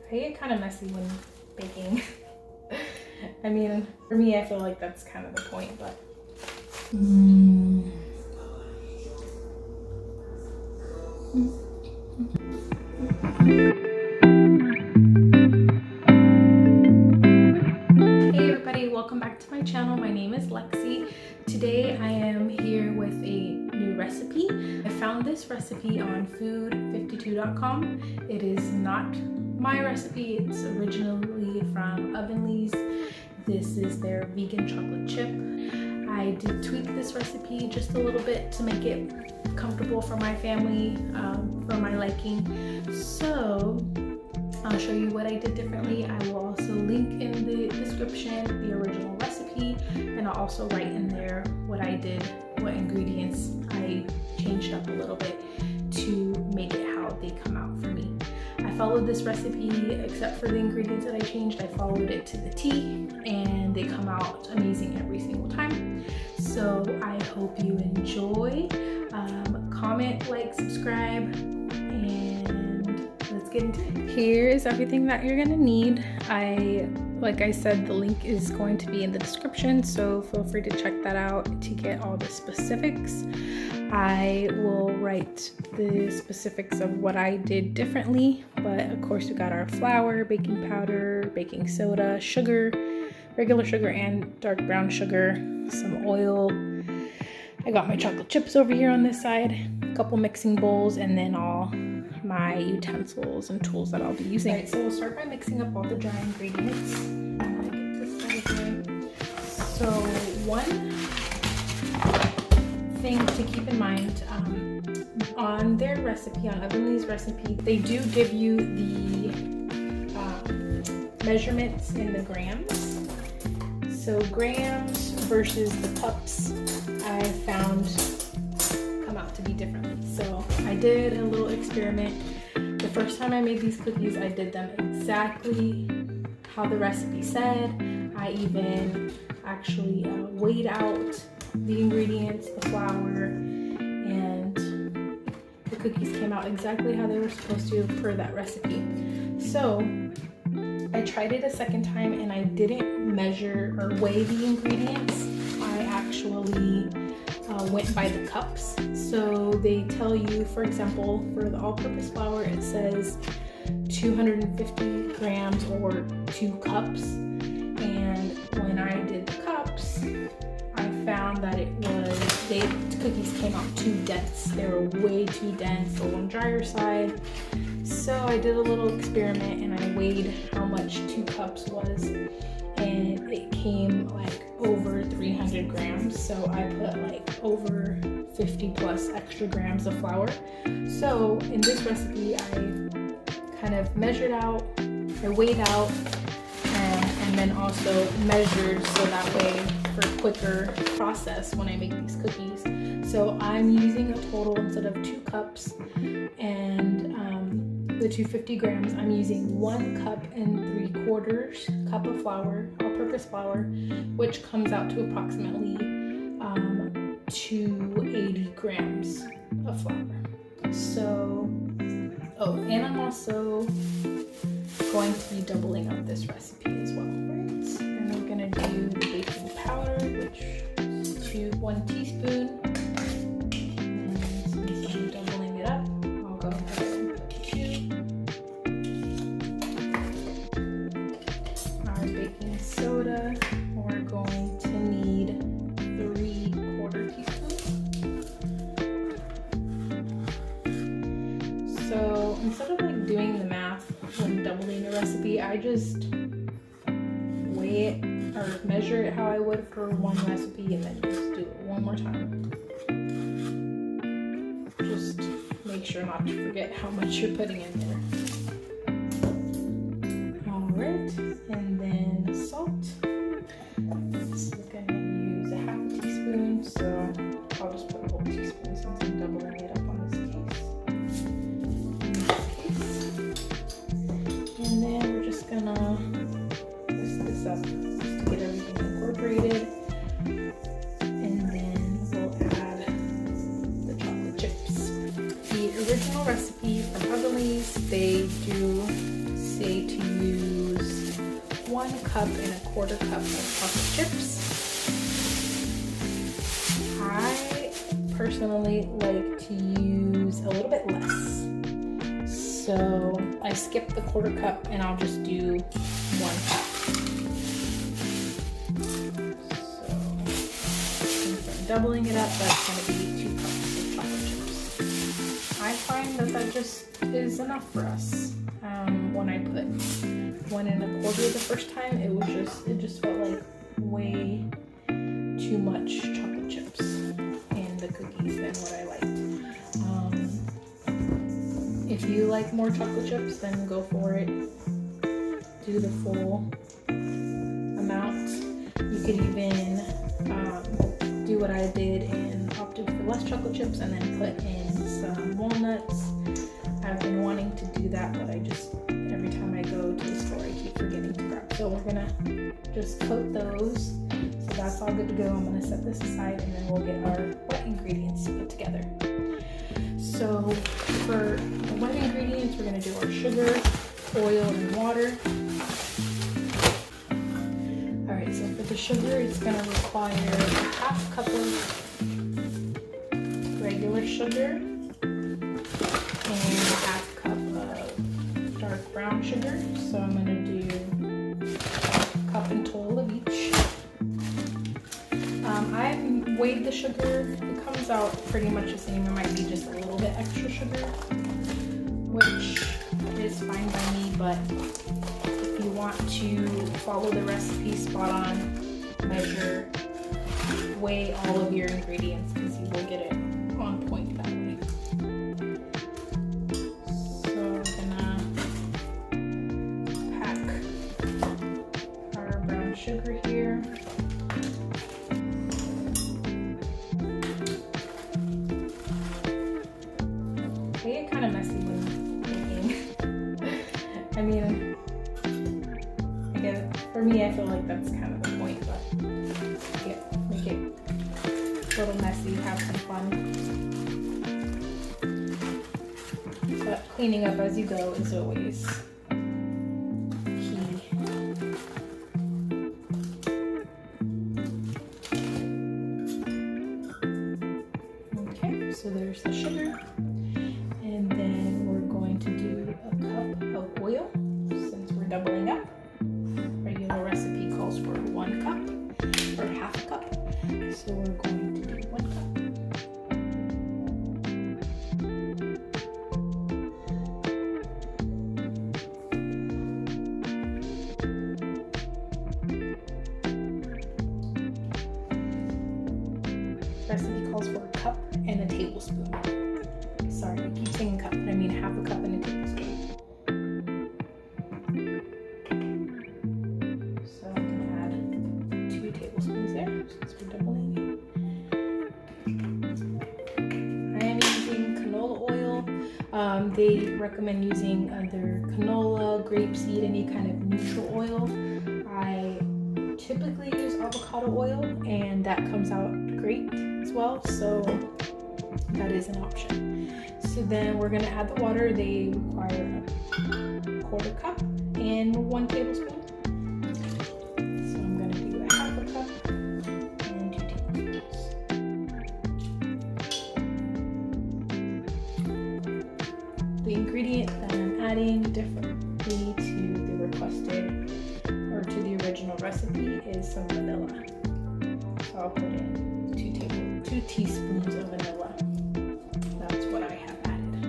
I get kind of messy when baking. I mean, for me, I feel like that's kind of the point, but. Hey everybody, welcome back to my channel. My name is Lexi. Today I am here with a new recipe. I found this recipe on food52.com. It is not my recipe, it's originally from Ovenly's. This is their vegan chocolate chip. I did tweak this recipe just a little bit to make it comfortable for my family, for my liking. So I'll show you what I did differently. I will also link in the description the original recipe, and I'll also write in there what I did, what ingredients I changed up a little bit to make it how they come out for me. I followed this recipe, except for the ingredients that I changed, I followed it to the T, and they come out amazing every single time. So I hope you enjoy. Comment, like, subscribe, and let's get into it. Here is everything that you're gonna need. Like I said, the link is going to be in the description, so feel free to check that out to get all the specifics. I will write the specifics of what I did differently, but of course we got our flour, baking powder, baking soda, sugar, regular sugar and dark brown sugar, some oil. I got my chocolate chips over here on this side, a couple mixing bowls, and then all my utensils and tools that I'll be using. All right, so we'll start by mixing up all the dry ingredients. I'm gonna get this out of here. So one thing to keep in mind, on their recipe, on Ovenly's recipe, they do give you the measurements in the grams. So grams versus the cups, I found come out to be differently. So I did a little experiment. The first time I made these cookies, I did them exactly how the recipe said. I even actually weighed out the ingredients, the flour, and the cookies came out exactly how they were supposed to per that recipe. So I tried it a second time and I didn't measure or weigh the ingredients. I actually went by the cups. So they tell you, for example, for the all-purpose flour, it says 250 grams or 2 cups. And when I did the cups, I found that the cookies came out too dense. They were way too dense, on the drier side. So I did a little experiment and I weighed how much 2 cups was, and it came like over 300 grams. So I put like over 50 plus extra grams of flour. So in this recipe, I kind of measured out, I weighed out, and then also measured so that way for quicker process when I make these cookies. So I'm using a total, instead of 2 cups and the 250 grams, I'm using 1 cup and 3/4 cup of flour, all-purpose flour, which comes out to approximately 280 grams of flour. So, and I'm also going to be doubling up this recipe as well. Right? And we're gonna do the baking powder, which is 1 teaspoon. And since I'm doubling it up, I'll go ahead and put 2. Our baking soda, we're going to need 3/4 teaspoons. So instead of like doing the math when doubling a recipe, I just weigh it or measure it how I would for one recipe and then just do it one more time. Just make sure not to forget how much you're putting in there. Alright, and then salt. This is gonna use a 1/2 teaspoon, so I'll just put a whole teaspoon since I'm doubling it up on this case. And then we're just gonna whisk this up just to get everything incorporated. And then we'll add the chocolate chips. The original recipe from Ovenly's, they do say to 1 1/4 cup of chocolate chips. I personally like to use a little bit less. So I skip the 1/4 cup and I'll just do 1 cup. So since I'm doubling it up, that's going to be 2 cups of chocolate chips. I find that just is enough for us. When I put 1 1/4 the first time, it just felt like way too much chocolate chips in the cookies than what I liked. If you like more chocolate chips, then go for it. Do the full amount. You could even do what I did and opted for less chocolate chips and then put in some walnuts. I've been wanting to do that, but every time I go to the store, I keep forgetting to grab. So we're gonna just coat those. So that's all good to go. I'm gonna set this aside and then we'll get our wet ingredients put together. So for the wet ingredients, we're gonna do our sugar, oil, and water. All right, so for the sugar, it's gonna require 1/2 cup of regular sugar and 1/2 cup of dark brown sugar. So I'm gonna do 1 cup in total of each. I've weighed the sugar. It comes out pretty much the same. It might be just a little bit extra sugar, which is fine by me, but if you want to follow the recipe spot on, measure, weigh all of your ingredients because you will get it on point that way. So I'm gonna pack our brown sugar here. They get kind of messy when making. I mean, I guess for me, I feel like that's kind of the point, but make it a little messy, have some fun. But cleaning up as you go is always key. Okay, so there's the sugar. And then we're going to do a cup of oil since we're doubling up. Regular recipe calls for 1 cup or 1/2 cup. So we're going to do 1 cup. Recipe calls for 1 cup and a tablespoon. Sorry, I keep saying cup, but I mean 1/2 cup and a tablespoon. So I'm gonna add 2 tablespoons there since we're doubling. I am using canola oil. They recommend using either canola, grapeseed, any kind of neutral oil. I typically use avocado oil, and that comes out great as well. So that is an option. So then we're gonna add the water. They require a 1/4 cup and 1 tablespoon. So I'm gonna do 1/2 cup and 2 tablespoons. The ingredient that I'm adding differently to the requested or to the original recipe is some vanilla. So I'll put in 2 teaspoons of vanilla. That's what I have added.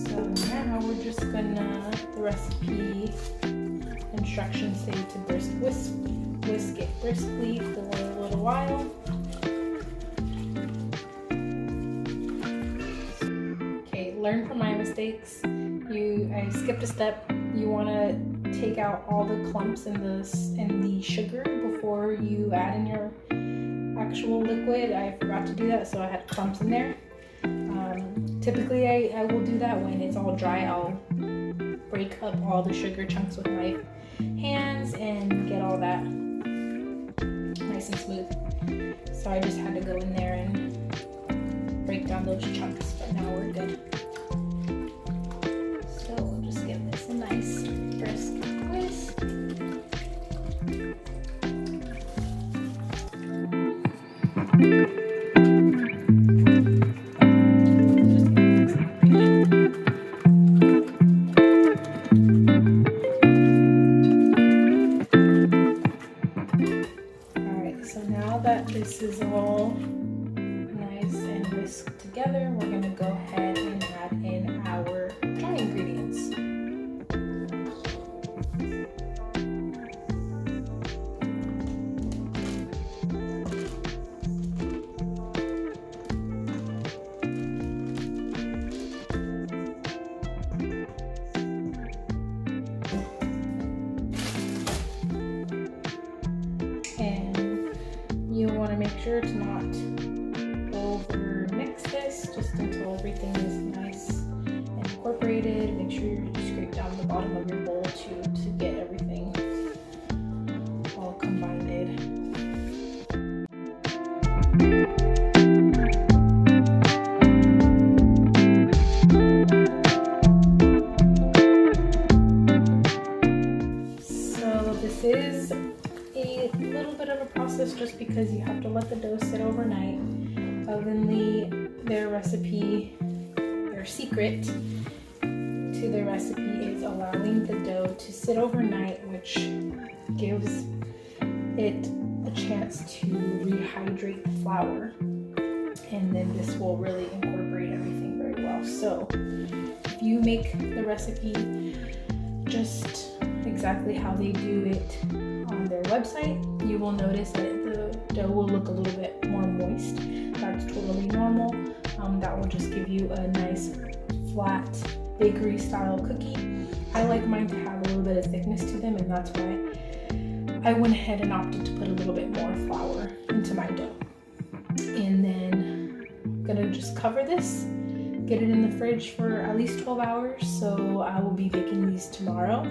So now we're just gonna, the recipe instructions say to whisk it briskly for a little while. Okay, learn from my mistakes. I skipped a step. You wanna take out all the clumps in the sugar before you add in your actual liquid. I forgot to do that, so I had clumps in there. Typically I will do that when it's all dry. I'll break up all the sugar chunks with my hands and get all that nice and smooth. So I just had to go in there and break down those chunks, but now we're good. So we'll just give this a nice brisk whisk. So now that this is all nice and whisked together, we're going to go ahead and add in our dry ingredients. You want to make sure to not over mix this, just until everything is nice and incorporated. Make sure you scrape down the bottom of your bowl too to get everything all combined. So this is a little bit of a process just because you have to let the dough sit overnight. Ovenly, their secret to their recipe is allowing the dough to sit overnight, which gives it a chance to rehydrate the flour, and then this will really incorporate everything very well. So if you make the recipe just exactly how they do it on their website, you will notice that the dough will look a little bit more moist. That's totally normal. That will just give you a nice flat bakery style cookie. I like mine to have a little bit of thickness to them, and that's why I went ahead and opted to put a little bit more flour into my dough. And then I'm gonna just cover this, get it in the fridge for at least 12 hours. So I will be baking these tomorrow.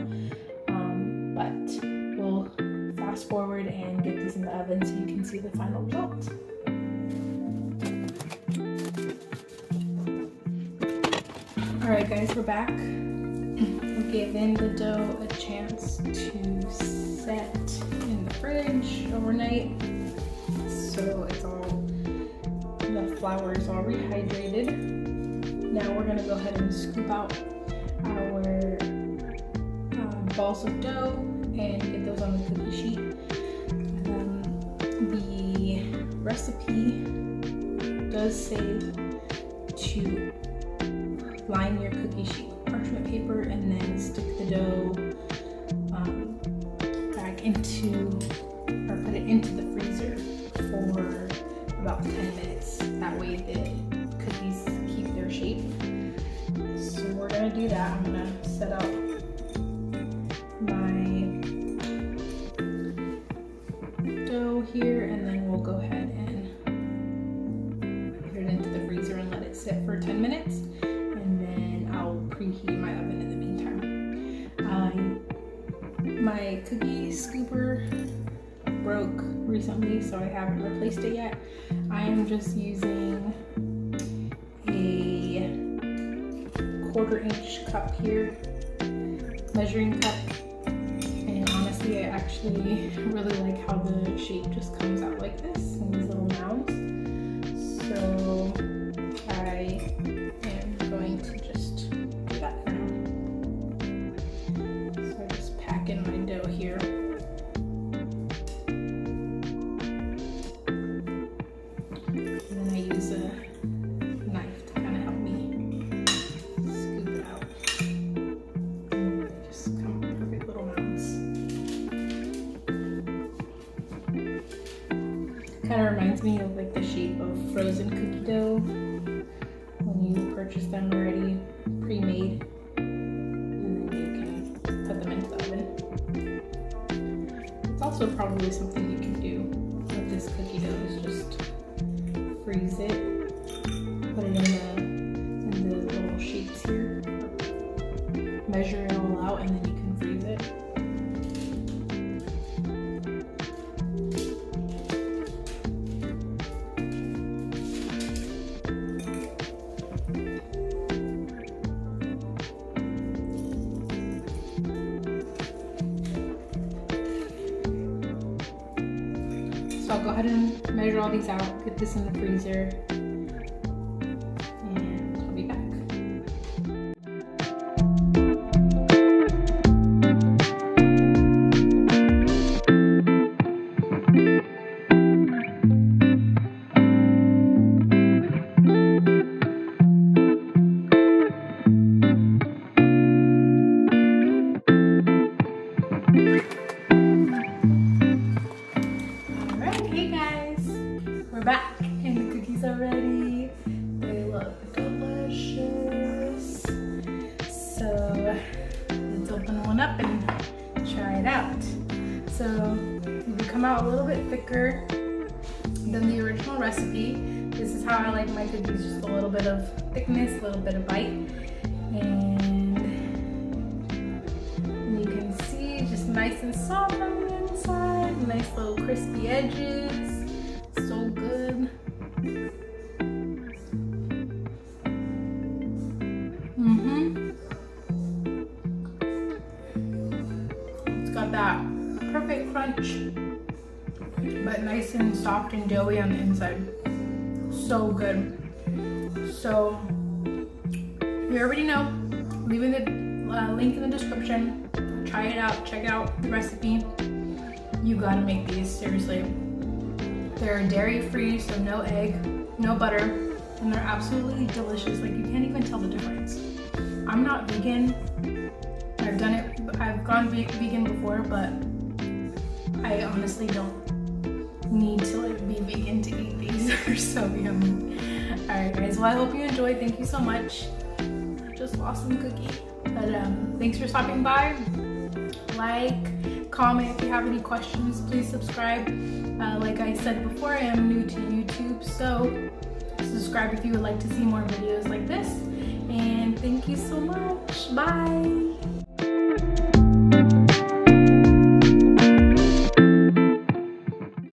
But we'll fast forward and get these in the oven so you can see the final result. Alright guys, we're back. We're giving the dough a chance to set in the fridge overnight. So the flour is all rehydrated. Now we're gonna go ahead and scoop out our balls of dough and get those on the cookie sheet. The recipe does say to line your cookie sheet with parchment paper and then stick the dough back into, or put it into the freezer for about 10 minutes. That way the cookies keep their shape. So we're gonna do that. I'm gonna set out my dough here, and then we'll go ahead and put it into the freezer and let it sit for 10 minutes, and then I'll preheat my oven in the meantime. My cookie scooper broke recently, so I haven't replaced it yet. I am just using a 1/4 inch cup here, measuring cup. And honestly, I actually really like how the shape just comes out like this in these little mounds. So I am going to just do that now. So I just pack in my dough here. And then I use a knife to kind of help me scoop it out. And they just come in perfect little mounds. Kind of reminds me of like the shape of frozen cookie dough when you purchase them already pre-made, and then you can put them into the oven. It's also probably something you can do with this cookie dough, is just freeze it, put it in the little shapes here, measure it all out, and then you can freeze it. So I'll go ahead and measure all these out, get this in the freezer, and I'll be back. Alright, hey guys, we're back and the cookies are ready. They look delicious. So let's open one up and try it out. So they come out a little bit thicker than the original recipe. This is how I like my cookies, just a little bit of thickness, a little bit of bite. And you can see just nice and soft on the inside, nice little crispy edges, so good. It's got that perfect crunch, but nice and soft and doughy on the inside. So good. So you already know, leaving the link in the description. Try it out, check out the recipe. You gotta make these, seriously. They're dairy free, so no egg, no butter, and they're absolutely delicious. Like, you can't even tell the difference. I'm not vegan. I've gone vegan before, but I honestly don't need to like be vegan to eat these. They're so yummy. Alright guys, well I hope you enjoyed. Thank you so much. Just lost some cookie. But thanks for stopping by. Like, comment if you have any questions. Please subscribe. Like I said before, I am new to YouTube, so subscribe if you would like to see more videos like this. And thank you so much. Bye.